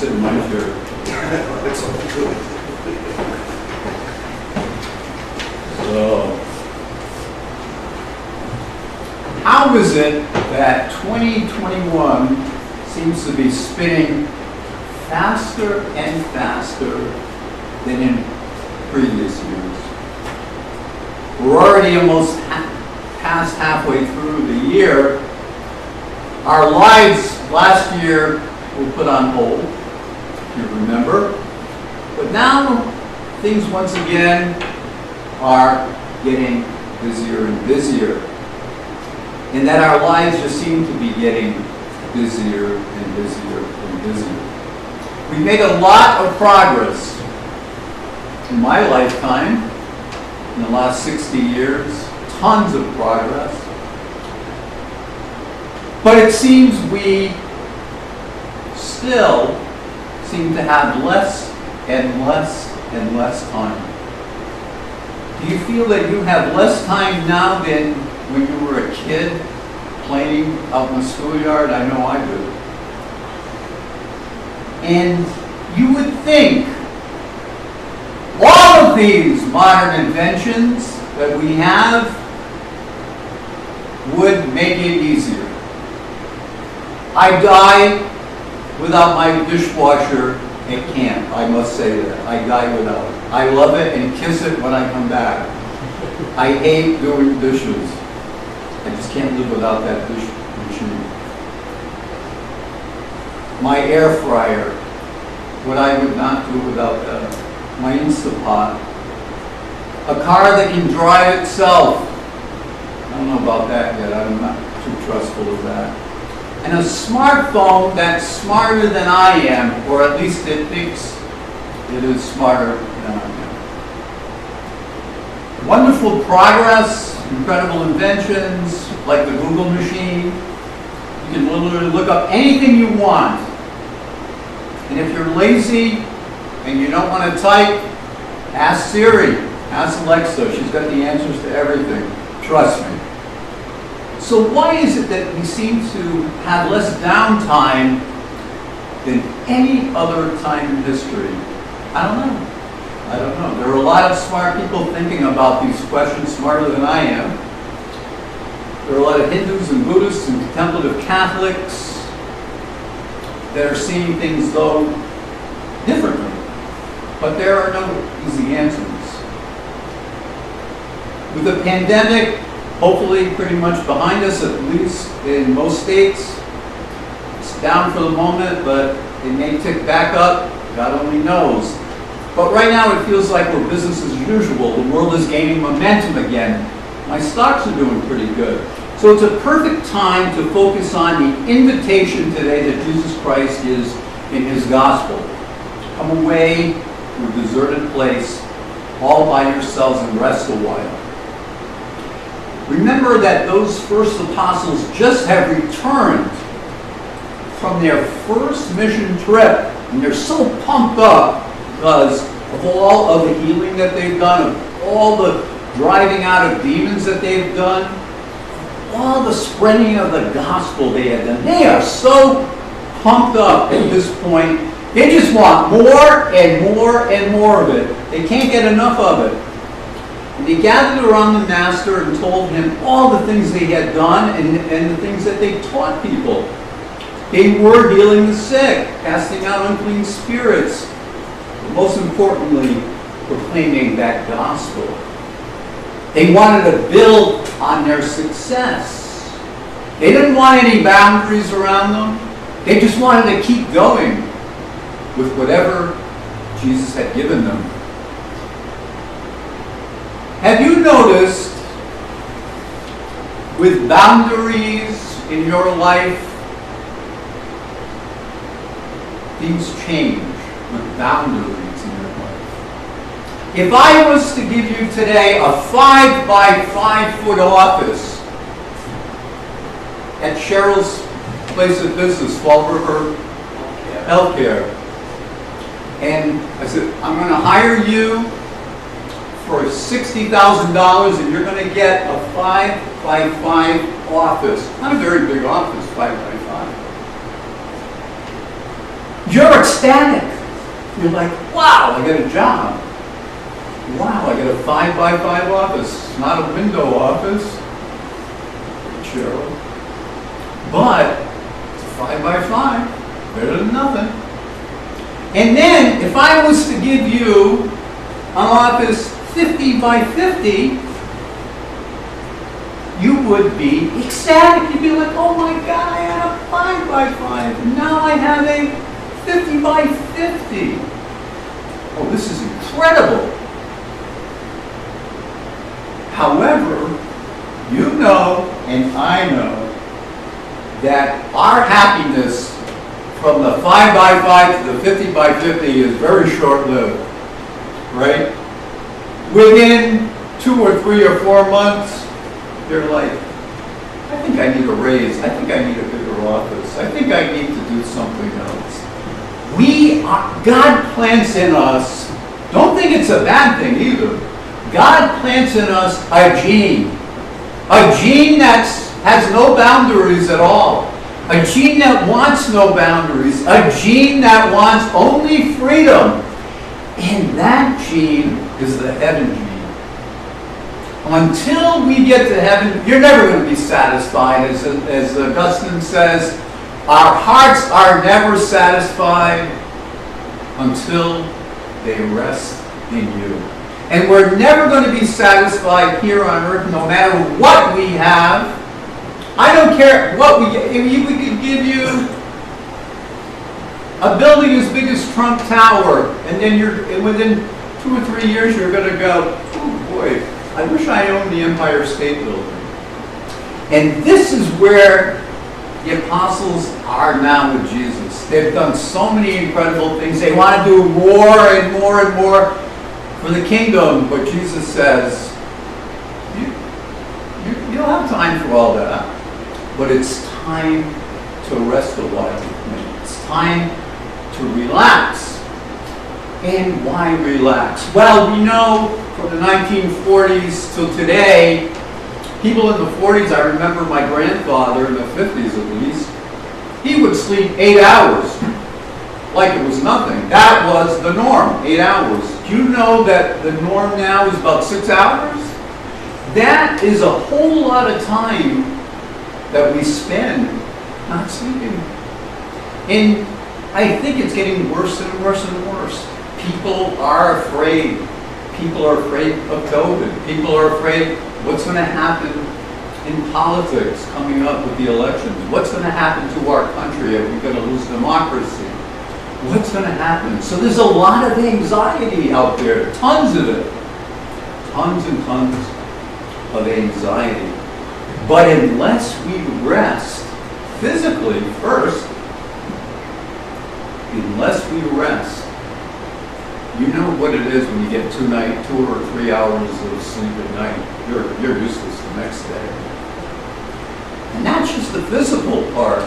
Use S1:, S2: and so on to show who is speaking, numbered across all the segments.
S1: sit in my chair.
S2: That's all good.
S1: So, how is it that 2021 seems to be spinning faster and faster than in previous years? We're already almost past halfway through the year. Our lives last year were put on hold, if you remember. But now things once again are getting busier and busier. And that our lives just seem to be getting busier and busier and busier. We've made a lot of progress in my lifetime, in the last 60 years, tons of progress. But it seems we still seem to have less and less and less time. Do you feel that you have less time now than when you were a kid playing out in the schoolyard? I know I do. And you would think all of these modern inventions that we have would make it easier. I die without my dishwasher at camp. I must say that. I die without it. I love it and kiss it when I come back. I hate doing dishes. I just can't live without that dish machine. My air fryer, what I would not do without that. My Instapot. A car that can drive itself. I don't know about that yet. I'm not too trustful of that. And a smartphone that's smarter than I am, or at least it thinks it is smarter than I am. Wonderful progress, incredible inventions, like the Google machine. You can literally look up anything you want. And if you're lazy and you don't want to type, ask Siri, ask Alexa. She's got the answers to everything. Trust me. So why is it that we seem to have less downtime than any other time in history? I don't know. There are a lot of smart people thinking about these questions, smarter than I am. There are a lot of Hindus and Buddhists and contemplative Catholics that are seeing things, though, differently. But there are no easy answers. With the pandemic hopefully pretty much behind us, at least in most states, it's down for the moment, but it may tick back up. God only knows. But right now it feels like we're business as usual. The world is gaining momentum again. My stocks are doing pretty good. So it's a perfect time to focus on the invitation today that Jesus Christ gives in his gospel. Come away to a deserted place all by yourselves and rest a while. Remember that those first apostles just have returned from their first mission trip, and they're so pumped up because of all of the healing that they've done, of all the driving out of demons that they've done, all the spreading of the gospel they have done. They are so pumped up at this point. They just want more and more and more of it. They can't get enough of it. And they gathered around the Master and told him all the things they had done and the things that they taught people. They were healing the sick, casting out unclean spirits, but most importantly, proclaiming that gospel. They wanted to build on their success. They didn't want any boundaries around them. They just wanted to keep going with whatever Jesus had given them. Have you noticed with boundaries in your life, things change with boundaries in your life? If I was to give you today a 5 by 5 foot office at Cheryl's place of business, Fall River Healthcare, and I said, I'm going to hire you for $60,000 and you're going to get a 5 by 5 office. Not a very big office, 5 by 5. You're ecstatic. You're like, wow, I got a job. Wow, I got a 5x5 office, not a window office. Cheryl. But it's a 5x5, better than nothing. And then, if I was to give you an office 50x50, you would be ecstatic. You'd be like, oh my God, I had a 5x5, and now I have a 50x50. Oh, this is incredible. However, you know and I know that our happiness from the 5x5 to the 50x50 is very short-lived, right? Within 2 or 3 or 4 months, they're like, I think I need a raise. I think I need a bigger office. I think I need to do something else. God plants in us, don't think it's a bad thing either. God plants in us a gene that has no boundaries at all. A gene that wants no boundaries. A gene that wants only freedom. And that gene is the heaven gene. Until we get to heaven, you're never going to be satisfied. As Augustine says, our hearts are never satisfied until they rest in you. And we're never going to be satisfied here on earth, no matter what we have. I don't care what we get. If we could give you a building as big as Trump Tower, and then within 2 or 3 years you're going to go, oh boy, I wish I owned the Empire State Building. And this is where the apostles are now with Jesus. They've done so many incredible things. They want to do more and more and more for the kingdom, but Jesus says, you don't have time for all that. But it's time to rest a while with me. It's time to relax. And why relax? Well, we know from the 1940s till today, people in the 40s, I remember my grandfather in the 50s at least, he would sleep 8 hours like it was nothing. That was the norm, 8 hours. Do you know that the norm now is about 6 hours? That is a whole lot of time that we spend not sleeping. And I think it's getting worse and worse and worse. People are afraid. People are afraid of COVID. People are afraid what's going to happen in politics coming up with the elections. What's going to happen to our country? Are we going to lose democracy? What's going to happen? So there's a lot of anxiety out there. Tons of it. Tons and tons of anxiety. But unless we rest physically first, unless we rest, you know what it is when you get 2 or 3 hours of sleep at night. You're useless the next day. And that's just the physical part.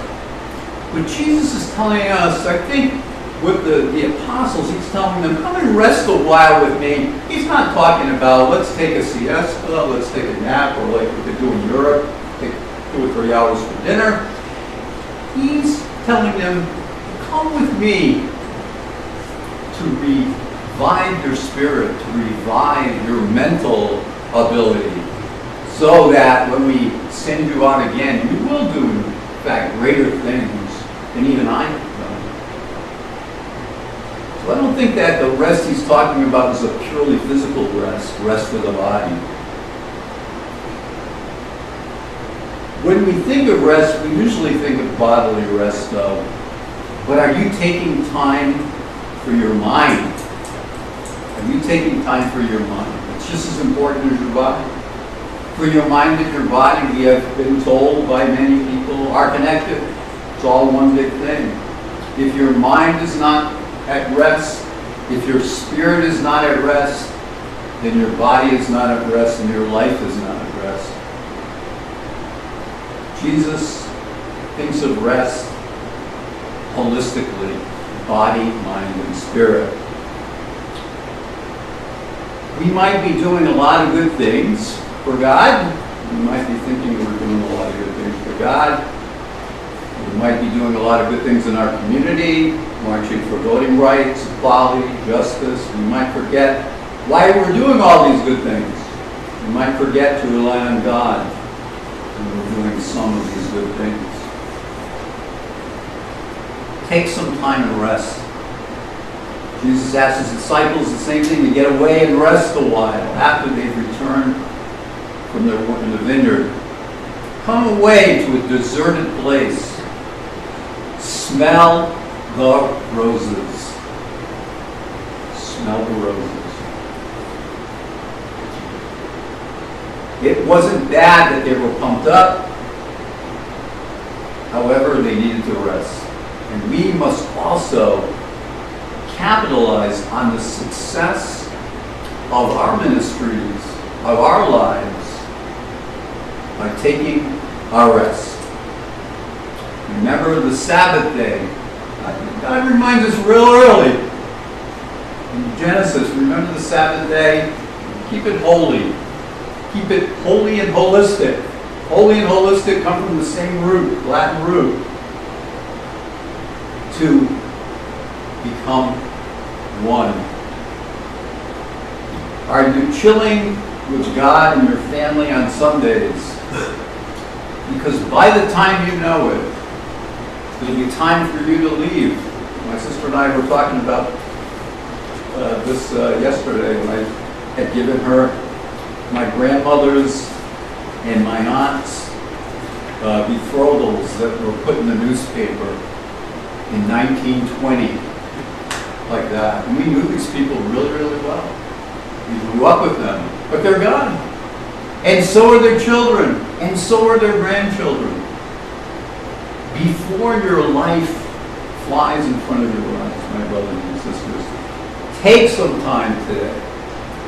S1: But Jesus is telling us, I think, with the apostles, he's telling them, come and rest a while with me. He's not talking about, let's take a siesta, let's take a nap, or like we could do in Europe, take 2 or 3 hours for dinner. He's telling them, come with me to revive your spirit, to revive your mental ability, so that when we send you out again, you will do, in fact, greater things than even I have done. So I don't think that the rest he's talking about is a purely physical rest of the body. When we think of rest, we usually think of bodily rest, though. But are you taking time for your mind? Are you taking time for your mind? It's just as important as your body. For your mind and your body, we have been told by many people, are connected. It's all one big thing. If your mind is not at rest, if your spirit is not at rest, then your body is not at rest and your life is not at rest. Jesus thinks of rest holistically, body, mind, and spirit. We might be doing a lot of good things for God. We might be thinking we're doing a lot of good things for God. We might be doing a lot of good things in our community, marching for voting rights, equality, justice. We might forget why we're doing all these good things. We might forget to rely on God when we're doing some of these good things. Take some time and rest. Jesus asked his disciples the same thing, to get away and rest a while after they've returned from their work in the vineyard. Come away to a deserted place. Smell the roses. Smell the roses. It wasn't bad that they were pumped up. However, they needed to rest. And we must also capitalize on the success of our ministries, of our lives, by taking our rest. Remember the Sabbath day. God reminds us real early in Genesis. Remember the Sabbath day. Keep it holy. Keep it holy and holistic. Holy and holistic come from the same root, Latin root. To become one. Are you chilling with God and your family on Sundays? Because by the time you know it, it'll be time for you to leave. My sister and I were talking about this yesterday when I had given her my grandmother's and my aunt's betrothals that were put in the newspaper in 1920, like that. And we knew these people really, really well. We grew up with them, but they're gone. And so are their children, and so are their grandchildren. Before your life flies in front of your eyes, my brothers and sisters, take some time today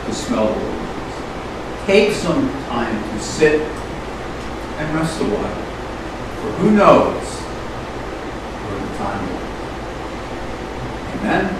S1: to smell the roses. Take some time to sit and rest a while. For who knows where the time will. Amen?